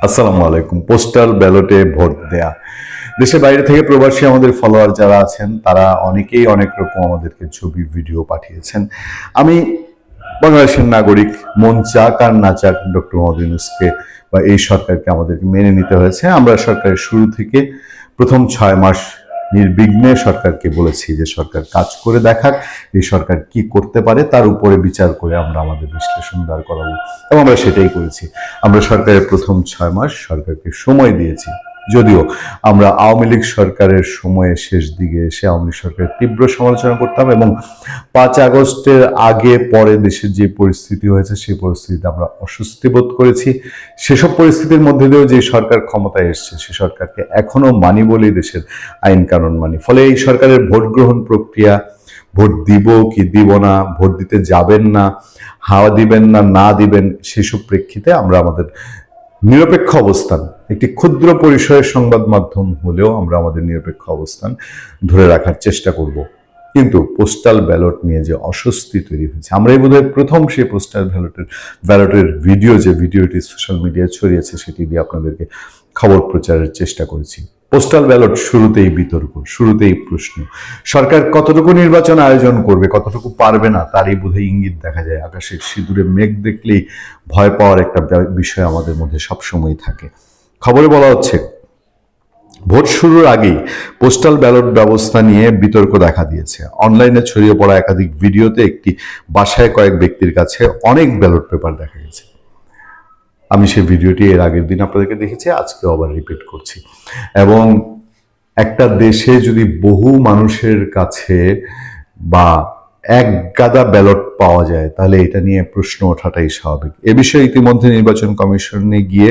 আসসালামু আলাইকুম। Postal ব্যালটে vote দেয়া, দেশের বাইরে থেকে প্রবাসী আমাদের ফলোয়ার যারা আছেন তারা অনেকেই অনেক রকম আমাদেরকে ছবি ভিডিও পাঠিয়েছেন। আমি বাংলাদেশের নাগরিক, মন চাক আর না চাক ডক্টর মোহাম্মদ ইউনূসকে বা এই সরকারকে আমাদেরকে মেনে নিতে হয়েছে। আমরা সরকারের শুরু থেকে প্রথম 6 মাস নির্বিঘ্নে সরকারকে বলেছি যে সরকার কাজ করে দেখাক, এই সরকার কি করতে পারে তার উপরে বিচার করে আমরা আমাদের বিশ্লেষণ দাঁড় করাবো, এবং আমরা সেটাই করেছি। আমরা সরকারের প্রথম 6 মাস সরকারকে সময় দিয়েছি, যদিও আমরা আওয়ামী লীগ সরকারের সময়ে শেষ দিকে এসে আওয়ামী লীগ সরকারের তীব্র সমালোচনা করতাম, এবং 5 আগস্টের আগে পরে দেশের যে পরিস্থিতি হয়েছে সেই পরিস্থিতিতে আমরা অস্বস্তি বোধ করেছি। সেসব পরিস্থিতির মধ্যে দিয়েও যে সরকার ক্ষমতায় এসছে সে সরকারকে এখনো মানি বলেই দেশের আইন কানুন মানি। ফলে এই সরকারের ভোট গ্রহণ প্রক্রিয়া, ভোট দিব কি দিব না, ভোট দিতে যাবেন না, হাওয়া দিবেন না না দিবেন, সেসব প্রেক্ষিতে আমরা আমাদের নিরপেক্ষ অবস্থান, একটি ক্ষুদ্র পরিসরের সংবাদ মাধ্যম হলেও আমরা আমাদের নিরপেক্ষ অবস্থান ধরে রাখার চেষ্টা করব। কিন্তু পোস্টাল ব্যালট নিয়ে যে অস্বস্তি তৈরি হয়েছে, আমরাই বোধহয় প্রথম সেই পোস্টাল ব্যালটের যে ভিডিওটি সোশ্যাল মিডিয়ায় ছড়িয়েছে সেটি দিয়ে আপনাদেরকে খবর প্রচারের চেষ্টা করেছি। পোস্টাল ব্যালট শুরুতেই বিতর্ক, শুরুতেই প্রশ্ন। সরকার কতটুকু নির্বাচন আয়োজন করবে, কতটুকু পারবে না তারই বোধহয় ইঙ্গিত দেখা যায়। আকাশে সিঁদুরে মেঘ দেখলেই ভয় পাওয়ার একটা বিষয় আমাদের মধ্যে সবসময় থাকে। খবরে বলা হচ্ছে ভোট শুরুর আগেই পোস্টাল ব্যালট ব্যবস্থা নিয়ে বিতর্ক দেখা দিয়েছে। অনলাইনে ছড়িয়ে পড়া একাধিক ভিডিওতে একটি বাসায় কয়েক ব্যক্তির কাছে অনেক ব্যালট পেপার দেখা গেছে। আমি সেই ভিডিওটি এর আগের দিন আপনাদেরকে দেখেছি, আজকে আবার রিপিট করছি। এবং একটা দেশে যদি বহু মানুষের কাছে বা এক গাদা ব্যালট পাওয়া যায় তাহলে এটা নিয়ে প্রশ্ন ওঠাটাই স্বাভাবিক। এ বিষয়ে ইতিমধ্যে নির্বাচন কমিশনে গিয়ে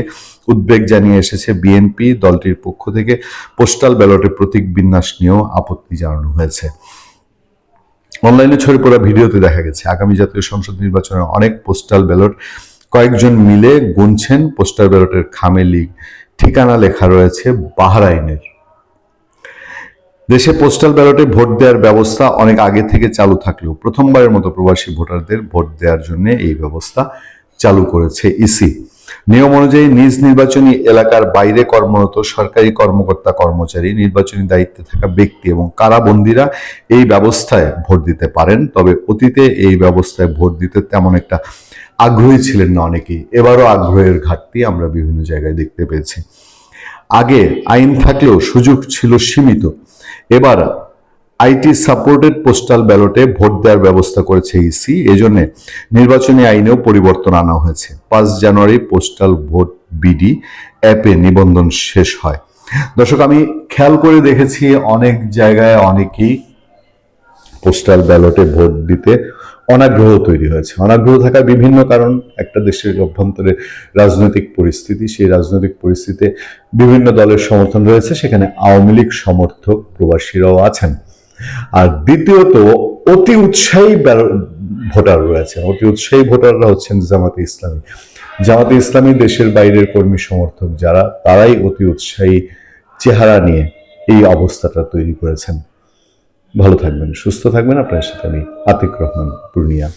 উদ্বেগ জানিয়ে এসেছে বিএনপি। দলটির পক্ষ থেকে পোস্টাল ব্যালটের প্রতীক বিন্যাস নিয়েও আপত্তি জানানো হয়েছে। অনলাইনে ছড়িয়ে পড়া ভিডিওতে দেখা গেছে আগামী জাতীয় সংসদ নির্বাচনের অনেক পোস্টাল ব্যালট কয়েকজন মিলে গুনছেন। পোস্টাল ব্যালটের খামে ঠিকানা লেখা রয়েছে বাহরাইনের। দেশে পোস্টাল ব্যালটে ভোট দেওয়ার ব্যবস্থা অনেক আগে থেকে চালু থাকলেও প্রথমবারের মতো প্রবাসী ভোটারদের ভোট দেওয়ার জন্য এই ব্যবস্থা চালু করেছে ইসি। নিয়ম অনুযায়ী নিজ নির্বাচনী এলাকার বাইরে কর্মরত সরকারি কর্মকর্তা কর্মচারী, নির্বাচনী দায়িত্বে থাকা ব্যক্তি এবং কারাবন্দীরা এই ব্যবস্থায় ভোট দিতে পারেন। তবে অতীতে এই ব্যবস্থায় ভোট দিতে তেমন একটা আগ্রহী ছিলেন না অনেকেই। এবারও আগ্রহের ঘাটতি আমরা বিভিন্ন জায়গায় দেখতে পেয়েছি। আগে আইন থাকলেও সুযোগ ছিল সীমিত। এবার আইটি সাপোর্টেড পোস্টাল ব্যালটে ভোট দেওয়ার ব্যবস্থা করেছে ইসি। এজন্য নির্বাচনী আইনেও পরিবর্তন আনা হয়েছে। 5 জানুয়ারি পোস্টাল ভোট বিডি অ্যাপে নিবন্ধন শেষ হয়। দর্শক, আমি খেয়াল করে দেখেছি অনেক জায়গায় অনেকেই পোস্টাল ব্যালটে ভোট দিতে অনাগ্রহ তৈরি হয়েছে। অনাগ্রহ থাকার বিভিন্ন কারণ। একটা দেশের অভ্যন্তরে রাজনৈতিক পরিস্থিতি, সেই রাজনৈতিক পরিস্থিতিতে বিভিন্ন দলের সমর্থন রয়েছে, সেখানে আওয়ামী লীগ সমর্থক প্রবাসীরাও আছেন। আর দ্বিতীয়ত অতি উৎসাহী ভোটার রয়েছে। অতি উৎসাহী ভোটাররা হচ্ছেন জামাতে ইসলামী। জামাতে ইসলামী দেশের বাইরের কর্মী সমর্থক যারা, তারাই অতি উৎসাহী চেহারা নিয়ে এই অবস্থাটা তৈরি করেছেন। ভালো থাকবেন, সুস্থ থাকবেন। আপনার সাথে আমি আতিক রহমান, পূর্ণিয়া।